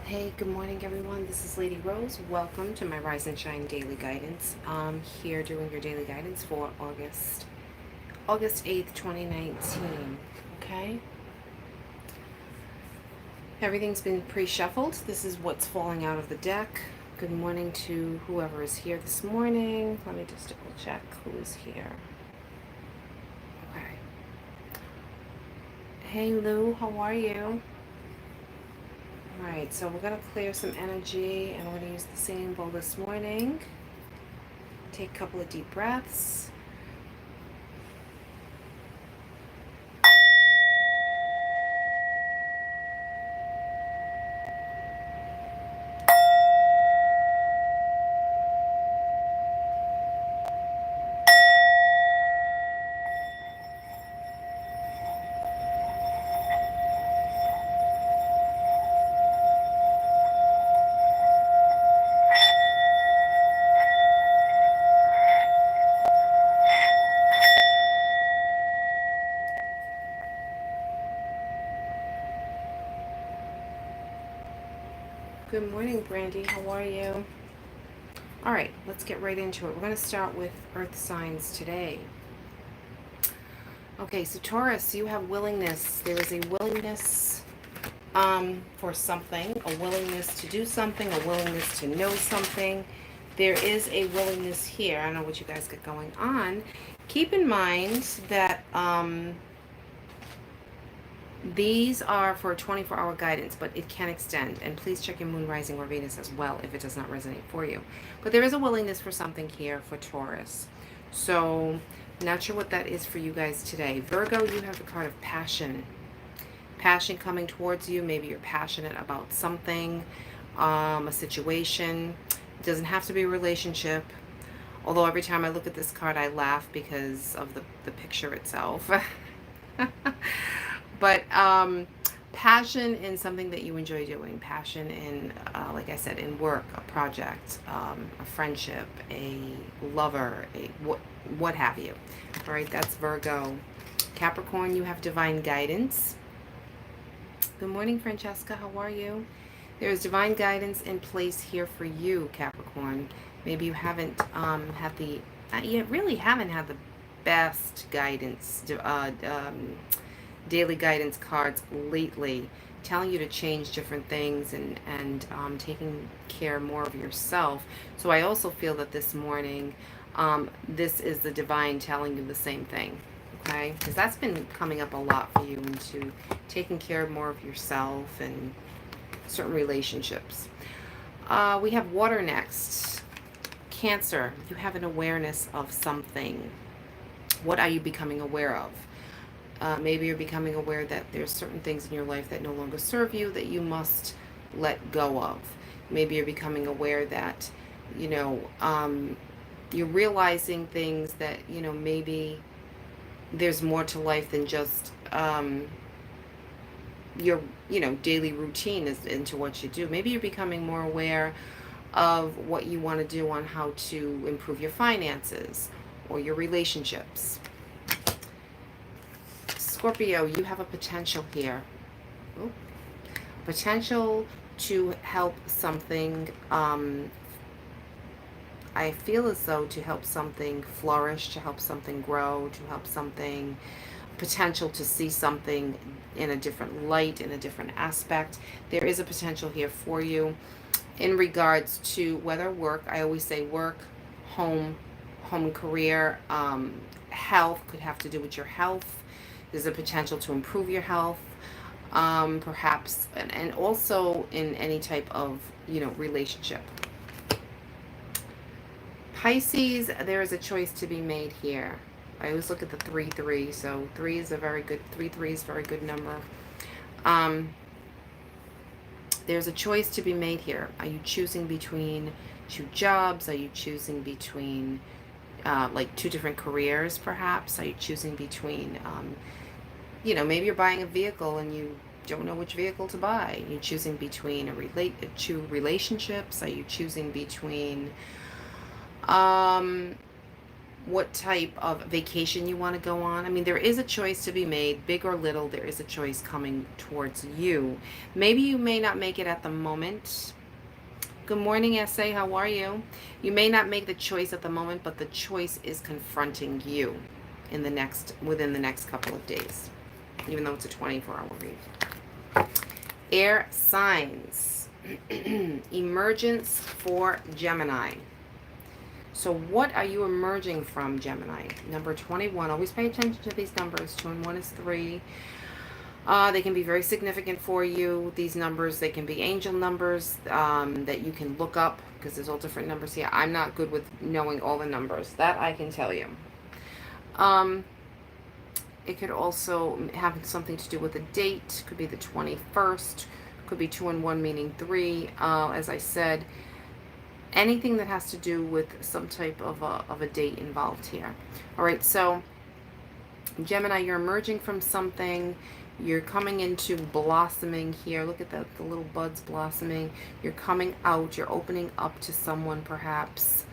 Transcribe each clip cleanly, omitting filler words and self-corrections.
Hey, good morning, everyone. This is Lady Rose. Welcome to my Rise and Shine Daily Guidance. I'm here doing your daily guidance for August 8th, 2019. Okay? Everything's been pre-shuffled. This is what's falling out of the deck. Good morning to whoever is here this morning. Let me just double check who is here. Okay. Hey, Lou, how are you? Alright, so we're going to clear some energy and we're going to use the singing bowl this morning. Take a couple of deep breaths. Good morning, Brandy. How are you? All right, let's get right into it. We're going to start with earth signs today. Okay, so Taurus, you have willingness. There is a willingness for something, a willingness to do something, a willingness to know something. There is a willingness here. I don't know what you guys got going on. Keep in mind that these are for 24-hour guidance, but it can extend. And please check your moon, rising, or Venus as well if it does not resonate for you. But there is a willingness for something here for Taurus. So, not sure what that is for you guys today. Virgo, you have the card of passion. Passion coming towards you. Maybe you're passionate about something, a situation. It doesn't have to be a relationship. Although every time I look at this card, I laugh because of the picture itself. But passion in something that you enjoy doing, passion in, like I said, in work, a project, a friendship, a lover, what have you. All right, that's Virgo. Capricorn, you have divine guidance. Good morning, Francesca. How are you? There is divine guidance in place here for you, Capricorn. Maybe you haven't had the, you really haven't had the best guidance, daily guidance cards lately, telling you to change different things and taking care more of yourself. So I also feel that this morning, this is the divine telling you the same thing. Okay, because that's been coming up a lot for you into taking care more of yourself and certain relationships. We have water next. Cancer, you have an awareness of something. What are you becoming aware of? Maybe you're becoming aware that there's certain things in your life that no longer serve you that you must let go of. Maybe you're becoming aware that, you're realizing things that, maybe there's more to life than just your, daily routine is into what you do. Maybe you're becoming more aware of what you want to do on how to improve your finances or your relationships. Scorpio, you have a potential here. Ooh. Potential to help something, I feel as though to help something flourish, to help something grow, to help something, potential to see something in a different light, in a different aspect. There is a potential here for you in regards to whether work, I always say work, home and career, health, could have to do with your health. There's a potential to improve your health, perhaps, and also in any type of, relationship. Pisces, there is a choice to be made here. I always look at the 3-3, so 3 is a very good, 3-3 is a very good number. There's a choice to be made here. Are you choosing between two jobs? Are you choosing between like two different careers, perhaps? Are you choosing between, maybe you're buying a vehicle and you don't know which vehicle to buy. Are you choosing between two relationships? Are you choosing between, what type of vacation you want to go on. I mean, there is a choice to be made, big or little. There is a choice coming towards you. Maybe you may not make it at the moment. Good morning, SA. How are you? You may not make the choice at the moment, but the choice is confronting you within the next couple of days, even though it's a 24-hour read. Air signs. Emergence for Gemini. So what are you emerging from, Gemini? Number 21. Always pay attention to these numbers. 2 and 1 is 3. They can be very significant for you. These numbers, they can be angel numbers that you can look up, because there's all different numbers here. I'm not good with knowing all the numbers. That I can tell you. It could also have something to do with a date. Could be the 21st. Could be 2 and 1 meaning 3. As I said, anything that has to do with some type of a date involved here. All right, so Gemini, you're emerging from something. You're coming into blossoming here. Look at the little buds blossoming. You're coming out. You're opening up to someone, perhaps.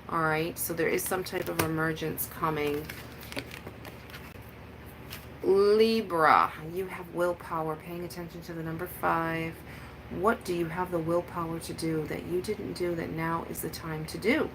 All right, so there is some type of emergence coming. Libra, you have willpower. Paying attention to the number 5. What do you have the willpower to do that you didn't do that now is the time to do?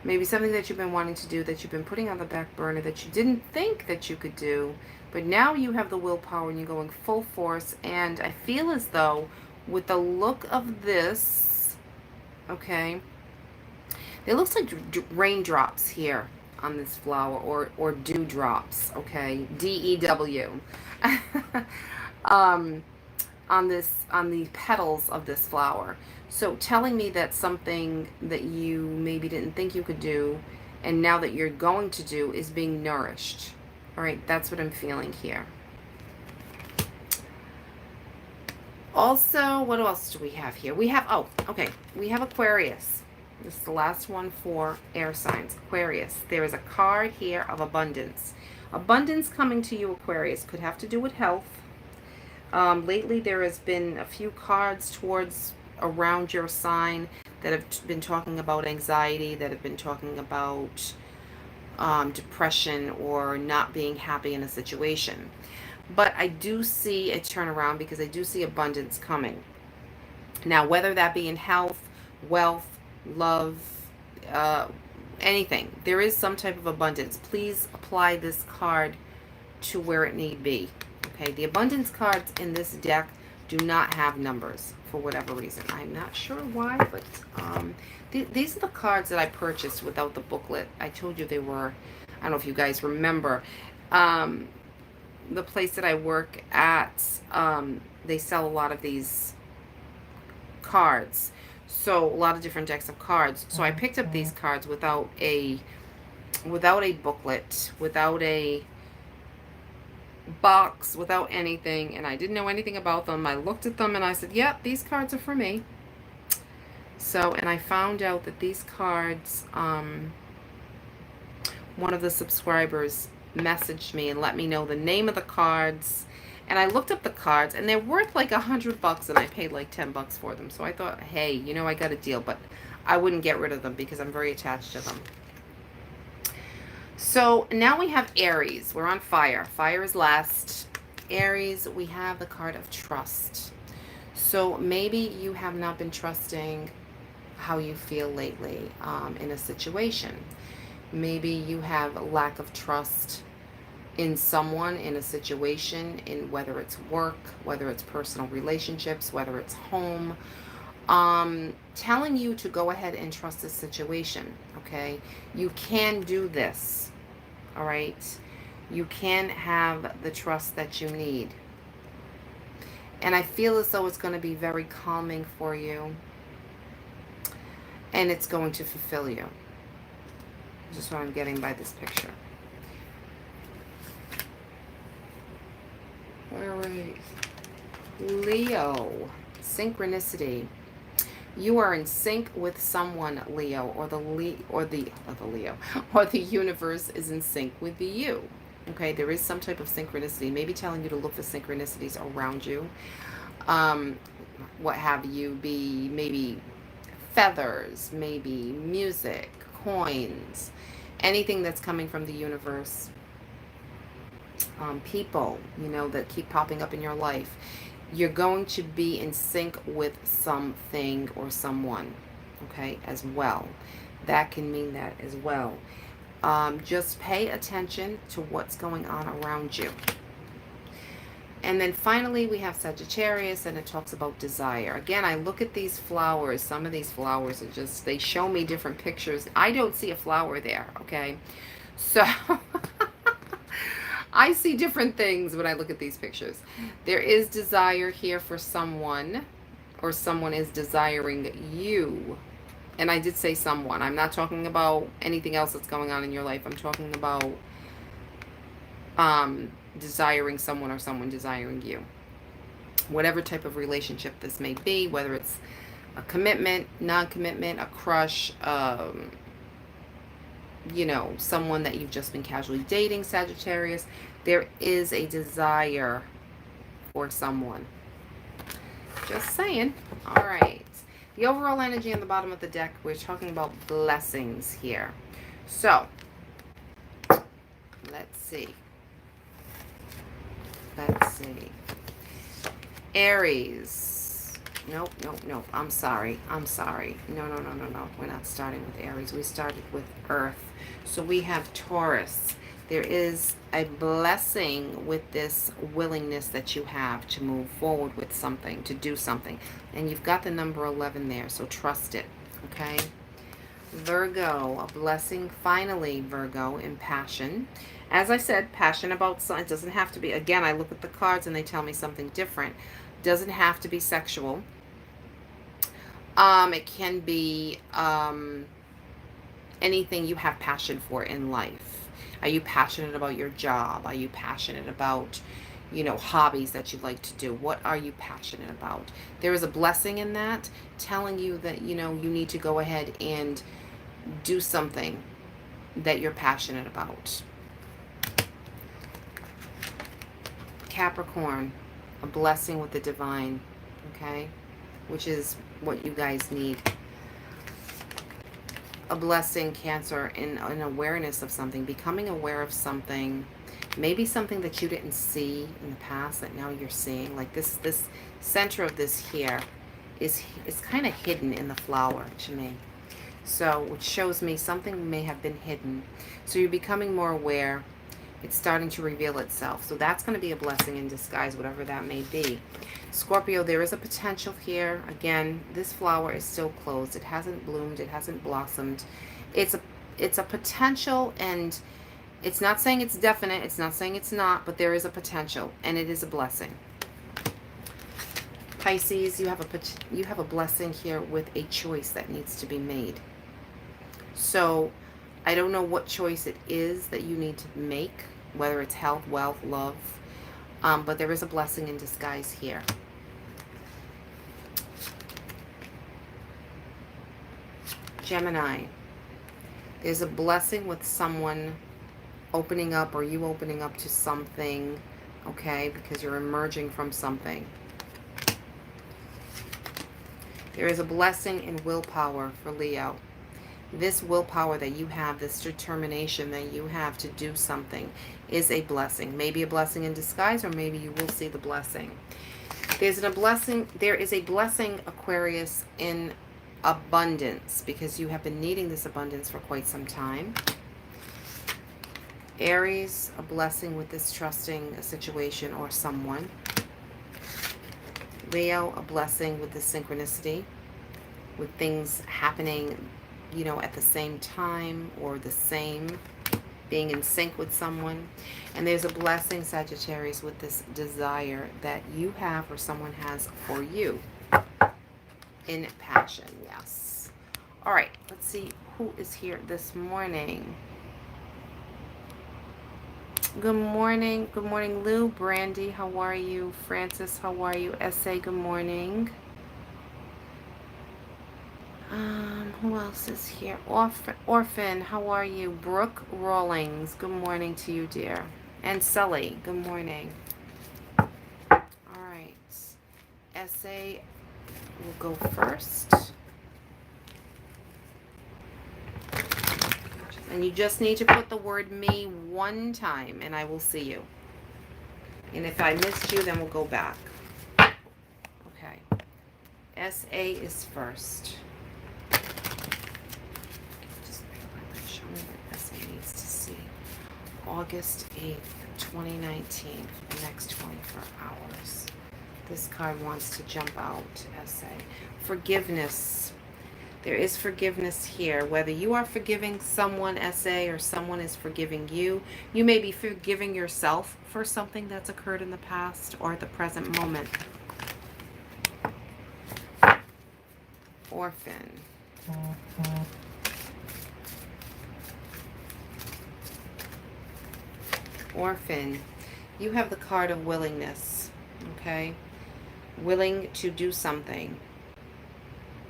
Maybe something that you've been wanting to do, that you've been putting on the back burner, that you didn't think that you could do, but now you have the willpower and you're going full force. And I feel as though with the look of this, okay, it looks like raindrops here on this flower, or dewdrops, okay, D-E-W. On the petals of this flower. So telling me that something that you maybe didn't think you could do, and now that you're going to do, is being nourished. All right, that's what I'm feeling here. Also, what else do we have here? We have, we have Aquarius. This is the last one for air signs. Aquarius. There is a card here of abundance. Abundance coming to you, Aquarius. Could have to do with health. Lately, there has been a few cards around your sign that have been talking about anxiety, that have been talking about depression, or not being happy in a situation. But I do see a turnaround, because I do see abundance coming. Now, whether that be in health, wealth, love, anything, there is some type of abundance. Please apply this card to where it need be. Okay, the abundance cards in this deck do not have numbers for whatever reason. I'm not sure why, but these are the cards that I purchased without the booklet. I told you they were, I don't know if you guys remember, the place that I work at, they sell a lot of these cards. So a lot of different decks of cards. So I picked up these cards without a booklet, without a box, without anything, and I didn't know anything about them. I looked at them and I said, yep, these cards are for me. So, and I found out that these cards, one of the subscribers messaged me and let me know the name of the cards, and I looked up the cards, and they're worth like $100, and I paid like $10 for them. So I thought, hey, you know, I got a deal, but I wouldn't get rid of them because I'm very attached to them. So now we have Aries. We're on fire. Fire is last. Aries, we have the card of trust. So maybe you have not been trusting how you feel lately in a situation. Maybe you have a lack of trust in someone, in a situation, in whether it's work, whether it's personal relationships, whether it's home. Telling you to go ahead and trust this situation, okay? You can do this, all right? You can have the trust that you need. And I feel as though it's going to be very calming for you. And it's going to fulfill you. Just what I'm getting by this picture. All right. Leo. Synchronicity. You are in sync with someone, Leo, or the universe is in sync with you. Okay, there is some type of synchronicity, maybe telling you to look for synchronicities around you. What have you, be maybe feathers, maybe music, coins, anything that's coming from the universe, people, you know, that keep popping up in your life, you're going to be in sync with something or someone, okay, as well. That can mean that as well. Just pay attention to what's going on around you. And then finally, we have Sagittarius, and it talks about desire. Again, I look at these flowers. Some of these flowers are just, they show me different pictures. I don't see a flower there, okay? So I see different things when I look at these pictures. There is desire here for someone, or someone is desiring you. And I did say someone. I'm not talking about anything else that's going on in your life. I'm talking about desiring someone or someone desiring you. Whatever type of relationship this may be, whether it's a commitment, non-commitment, a crush, you know, someone that you've just been casually dating, Sagittarius, there is a desire for someone. Just saying. All right. The overall energy on the bottom of the deck, we're talking about blessings here. So, let's see. Let's see. Aries. Nope, nope, nope. I'm sorry. I'm sorry. No, no, no, no, no. We're not starting with Aries. We started with Earth. So we have Taurus. There is a blessing with this willingness that you have to move forward with something, to do something. And you've got the number 11 there, so trust it, okay? Virgo, a blessing finally, Virgo, in passion. As I said, passion about something. It doesn't have to be, again, I look at the cards and they tell me something different. Doesn't have to be sexual. It can be anything you have passion for in life. Are you passionate about your job? Are you passionate about, you know, hobbies that you like to do? What are you passionate about? There is a blessing in that, telling you that, you know, you need to go ahead and do something that you're passionate about. Capricorn, a blessing with the divine, okay? Which is what you guys need. A blessing, Cancer, in an awareness of something, becoming aware of something, maybe something that you didn't see in the past that now you're seeing. Like this center of this here is kind of hidden in the flower to me. So, which shows me something may have been hidden. So you're becoming more aware. It's starting to reveal itself. So that's going to be a blessing in disguise, whatever that may be. Scorpio, there is a potential here. Again, this flower is still closed. It hasn't bloomed. It hasn't blossomed. It's a potential, and it's not saying it's definite. It's not saying it's not, but there is a potential, and it is a blessing. Pisces, you have a blessing here with a choice that needs to be made. So I don't know what choice it is that you need to make, whether it's health, wealth, love, but there is a blessing in disguise here. Gemini, there's a blessing with someone opening up, or you opening up to something, okay, because you're emerging from something. There is a blessing in willpower for Leo. This willpower that you have, this determination that you have to do something is a blessing. Maybe a blessing in disguise, or maybe you will see the blessing. There is a blessing, Aquarius, in abundance, because you have been needing this abundance for quite some time. Aries, a blessing with this trusting a situation or someone. Leo, a blessing with the synchronicity, with things happening, you know, at the same time, or the same, being in sync with someone. And there's a blessing, Sagittarius, with this desire that you have or someone has for you in passion. Yes. All right, let's see who is here this morning. Good morning. Good morning, Lou. Brandy, how are you? Francis, how are you? S.A., good morning. Who else is here? Orphan, how are you? Brooke Rawlings, good morning to you, dear. And Sully, good morning. All right. S.A. will go first. And you just need to put the word me one time, and I will see you. And if I missed you, then we'll go back. Okay. SA is first. Just show me what SA needs to see. August 8th, 2019, for the next 24 hours. This card wants to jump out, SA. Forgiveness. There is forgiveness here. Whether you are forgiving someone, SA, or someone is forgiving you, you may be forgiving yourself for something that's occurred in the past or at the present moment. Orphan. Orphan. You have the card of willingness, okay? Willing to do something.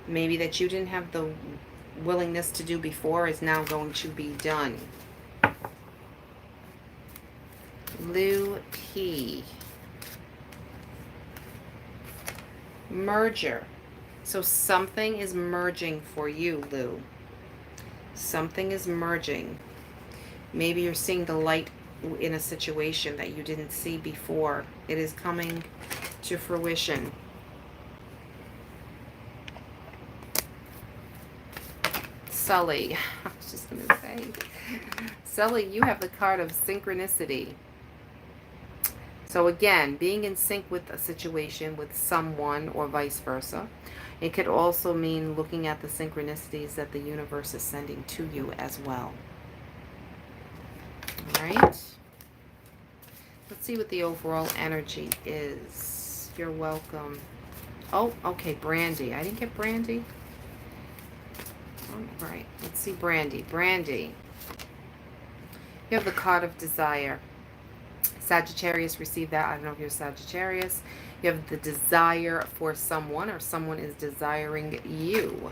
Maybe that you didn't have the willingness to do before is now going to be done. Lou P. Merger. So something is merging for you, Lou. Something is merging. Maybe you're seeing the light in a situation that you didn't see before. It is coming to fruition. Sully, I was just going to say, Sully, you have the card of synchronicity. So again, being in sync with a situation, with someone, or vice versa. It could also mean looking at the synchronicities that the universe is sending to you as well. All right. Let's see what the overall energy is. You're welcome. Oh, okay, Brandy. I didn't get Brandy. All right, let's see Brandy. Brandy, you have the card of desire. Sagittarius, receive that. I don't know if you're Sagittarius. You have the desire for someone, or someone is desiring you.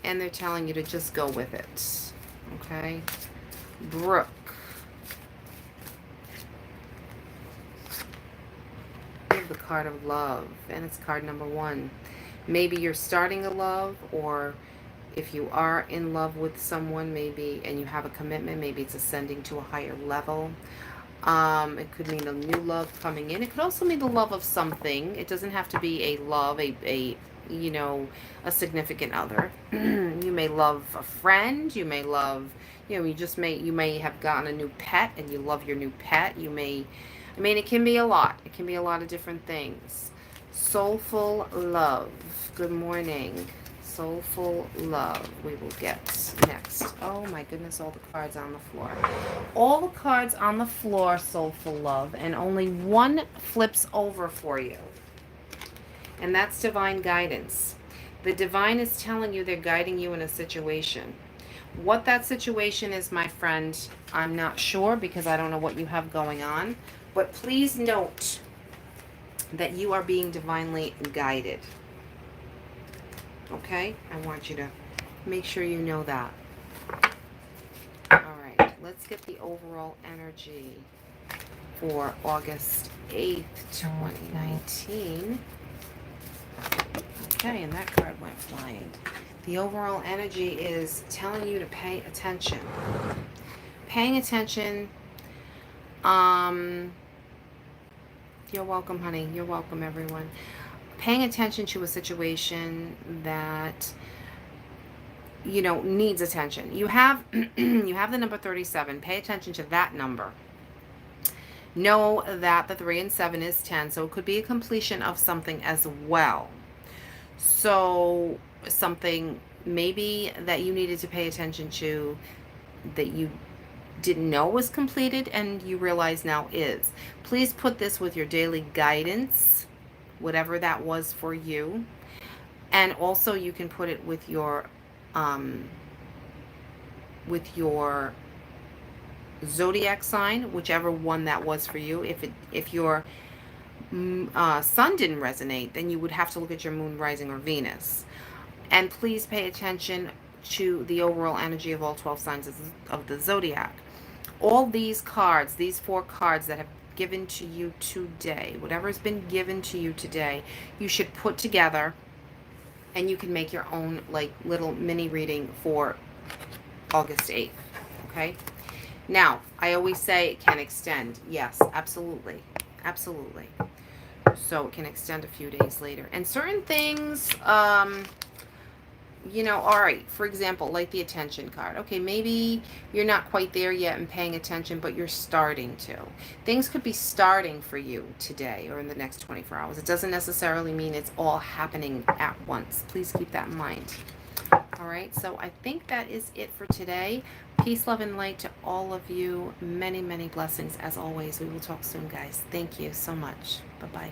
And they're telling you to just go with it. Okay? Brooke. You have the card of love, and it's card number 1. Maybe you're starting a love, or if you are in love with someone, maybe, and you have a commitment, maybe it's ascending to a higher level. It could mean a new love coming in. It could also mean the love of something. It doesn't have to be a love, a you know, a significant other. You may love a friend. You may love, you know, you may have gotten a new pet and you love your new pet. You may, I mean, it can be a lot. It can be a lot of different things. Soulful love. Good morning. Soulful love we will get next. Oh my goodness, all the cards on the floor. All the cards on the floor, soulful love, and only one flips over for you. And that's divine guidance. The divine is telling you they're guiding you in a situation. What that situation is, my friend, I'm not sure because I don't know what you have going on. But please note that you are being divinely guided. Okay? I want you to make sure you know that. All right. Let's get the overall energy for August 8th, 2019. Okay, and that card went flying. The overall energy is telling you to pay attention. Paying attention. You're welcome, honey. You're welcome, everyone. Paying attention to a situation that, you know, needs attention. You have you have the number 37. Pay attention to that number. Know that the 3 and 7 is 10, so it could be a completion of something as well. So something maybe that you needed to pay attention to that you didn't know was completed and you realize now is. Please put this with your daily guidance, whatever that was for you. And also you can put it with your zodiac sign, whichever one that was for you. If your sun didn't resonate, then you would have to look at your moon, rising, or Venus. And please pay attention to the overall energy of all 12 signs of the zodiac. All these cards, these 4 cards that have given to you today, whatever's been given to you today, you should put together, and you can make your own like little mini reading for August 8th. Okay. Now, I always say it can extend. Yes, absolutely. Absolutely. So it can extend a few days later. And certain things, you know, all right, for example, like the attention card. Okay, maybe you're not quite there yet and paying attention, but you're starting to. Things could be starting for you today or in the next 24 hours. It doesn't necessarily mean it's all happening at once. Please keep that in mind. All right, so I think that is it for today. Peace, love, and light to all of you. Many, many blessings as always. We will talk soon, guys. Thank you so much. Bye-bye.